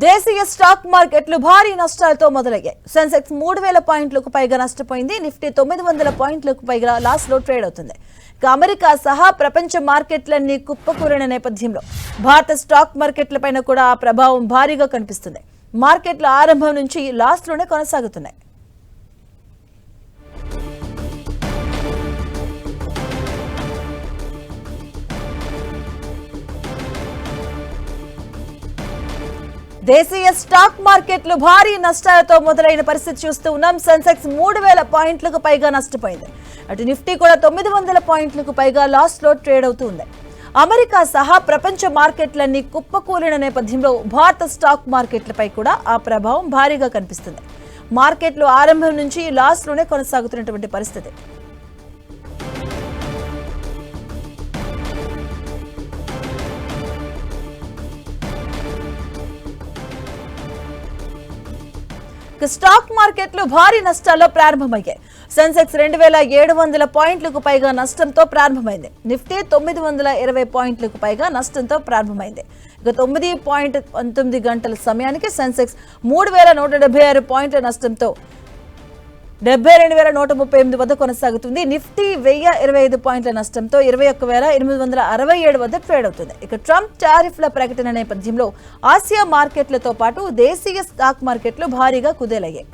దేశీయ స్టాక్ మార్కెట్లు భారీ నష్టాలతో మొదలయ్యాయి. సెన్సెక్స్ 3000 పాయింట్లకు పైగా నష్టపోయింది. నిఫ్టీ 900 పాయింట్లకు పైగా లాస్ లో ట్రేడ్ అవుతుంది. అమెరికా సహా ప్రపంచ మార్కెట్లన్నీ కుప్పకూలిన నేపథ్యంలో భారత స్టాక్ మార్కెట్లపైన కూడా ఆ ప్రభావం భారీగా కనిపిస్తుంది. మార్కెట్ల ఆరంభం నుంచి లాస్ లోనే కొనసాగుతున్నాయి. దేశీయ స్టాక్ మార్కెట్లు భారీ నష్టాలతో మొదలైన పరిస్థితి చూస్తూ ఉన్నాం. సెన్సెక్స్ 3000 పాయింట్లకు పైగా నష్టపోయింది. అటు నిఫ్టీ కూడా 900 పాయింట్లకు పైగా లాస్ లో ట్రేడ్ అవుతుంది. అమెరికా సహా ప్రపంచ మార్కెట్లన్నీ కుప్పకూలిన నేపథ్యంలో భారత స్టాక్ మార్కెట్లపై కూడా ఆ ప్రభావం భారీగా కనిపిస్తుంది. మార్కెట్లు ఆరంభం నుంచి లాస్ లోనే కొనసాగుతున్నటువంటి పరిస్థితి. స్టాక్ మార్కెట్లు భారీ నష్టాల్లో ప్రారంభమయ్యాయి. సెన్సెక్స్ 2700 పాయింట్లకు పైగా నష్టంతో ప్రారంభమైంది. నిఫ్టీ 920 పాయింట్లకు పైగా నష్టంతో ప్రారంభమైంది. ఇక 9.19 గంటల సమయానికి సెన్సెక్స్ 3176 పాయింట్ల నష్టంతో 72138 వద్ద కొనసాగుతుంది. నిఫ్టీ 1025 పాయింట్ల నష్టంతో 21867 వద్ద ట్రేడ్ అవుతుంది. ఇక ట్రంప్ టారిఫ్ల ప్రకటన నేపథ్యంలో ఆసియా మార్కెట్లతో పాటు దేశీయ స్టాక్ మార్కెట్లు భారీగా కుదేలయ్యాయి.